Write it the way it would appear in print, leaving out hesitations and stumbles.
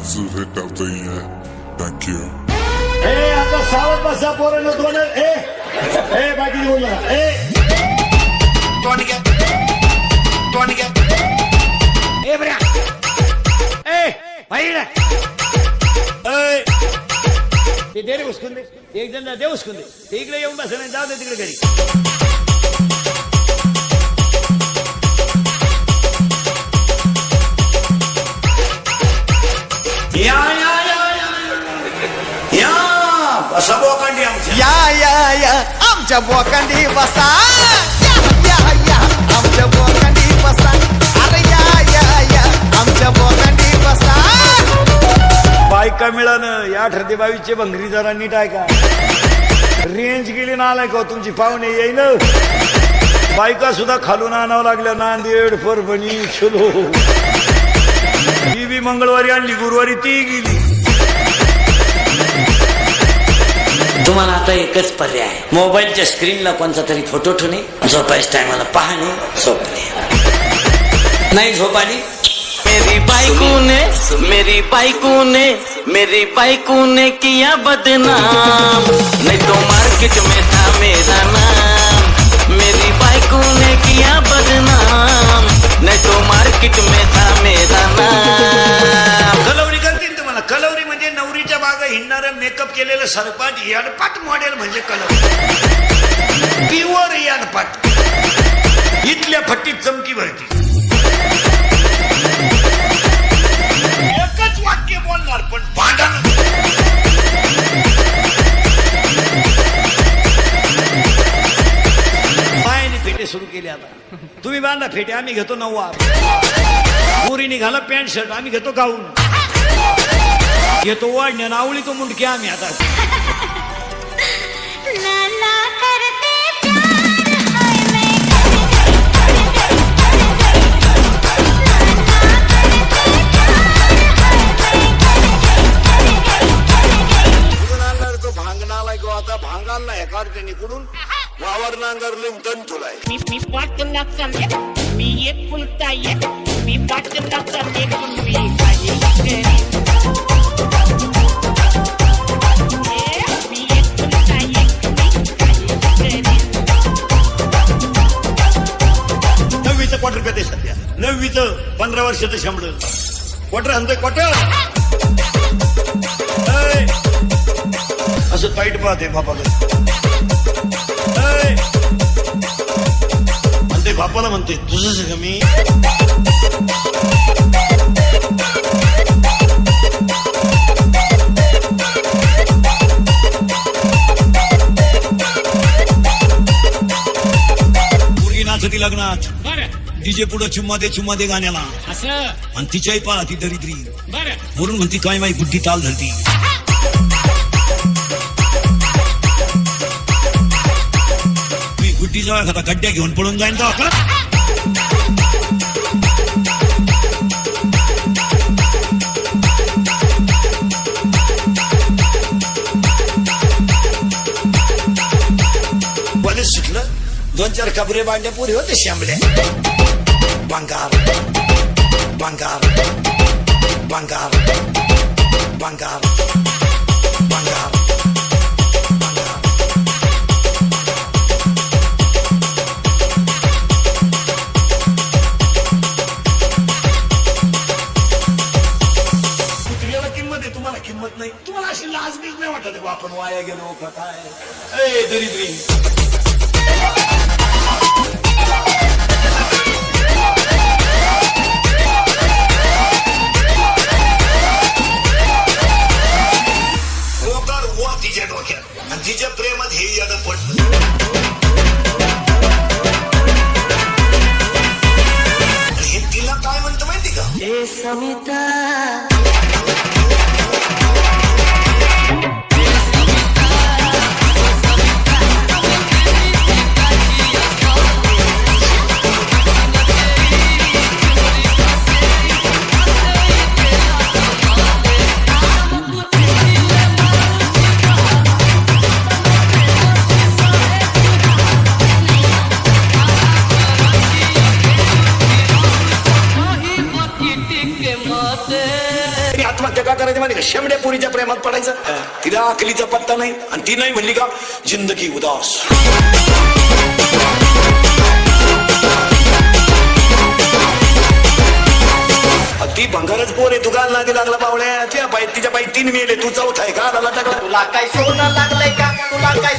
hit out the thank you. आता सावध बसा पोरांनो दोन बाकी बोल बऱ्या ते दे रे उचकून दे एक जण दे उचकून दे ते इकडे येऊन बस नाही जाऊ दे तिकडे घरी बसा बोकांडी आमच्या आमच्या बोकांडी बसा आमच्या बोकांडी बसा अरे आमच्या बोकांडी बसा बायका मिळालं या 18-22चे भंगरी जरा नीट आहे का रेंज गेली ना आलाय का तुमची पाहुणे येईन बायका सुद्धा खालून आणावं लागल्या नांदेड परभणी चलो ही बी मंगळवारी आणली गुरुवारी ती गेली तुम्हाला आता एकच पर्याय आहे मोबाईलच्या स्क्रीनला कोणता तरी फोटो ठेवणे झोपायच्या टायमाला पाहणे झोपणे नाही झोप आली मेरी बाइकू ने किया बदनाम नहीं तो मार्केट में था मेरा नाम मेरी बाइकू ने किया बदनाम नहीं तो मार्केट में था मेरा नाम कलवरी करतील तुम्हाला कलवरी म्हणजे नवरीच्या मागे हिंडणारं मेकअप केलेलं सरपाट याडपाट मॉडेल म्हणजे कलवरी प्युअर याडपाट इथल्या फट्टीत चमकी भरती एकच वाक्य बोलणार पण भांडण मायने फेटे सुरू केले आता तुम्ही बांधा फेटे आम्ही घेतो नऊवार पोरीने घाला पॅन्ट शर्ट आम्ही घेतो गाऊन घेतो वाढण्या नावळी तो मुंडके आम्ही आता आता भांगांना एका निकडून वावर नांगरले उदन तुलाय मी पाटला चालले मी एक फुलता एक मी पाटला चालले मी काही करीन मी एक फुलता एक मी काही करीन 9वीचं क्वार्टर रुपये ते सध्या 9वीचं 15 वर्षाचं शंभर क्वार्टर आणतोय क्वार्टर असं टाईट पाहते बापाकडे म्हणते बापाला म्हणते तुझंच का मी मुलगी नाचती लग्नात डीजे पुढं चुम्मा दे गाण्याला असं आणि तिच्याही पाहा ती दरिद्री बरं म्हणून म्हणती काय माही बुद्धी ताल धरती गुड्डी जवळ खाता गड्ड्या घेऊन पळून जाईन तो का कॉलेज सुटलं 2-4 कबरे बांधल्या पुरे होते शांबड्या बंगार बंगार बंगार बंगार बंगार किंमत नाही तुम्हाला अशी लाज बीज नाही वाटत आपण वाया गेलो काय दरिद्री रोगार वा तिच्या डोक्यात आणि तिच्या प्रेमात हे याद पडलं हे तिला काय म्हणतं माहिती का समिता माहिती का शेमड्या पोरीच्या प्रेमात पडायचं तिला अकलीचा पत्ता नाही आणि ती नाही म्हणली का जिंदगी उदास ती भंगारच पोर आहे तू गाल नादी लागला पावड्या तिच्या पायी 3 मेले तू चौथा आहे का टाकला तुला काय सोनं लागलंय का तुला काय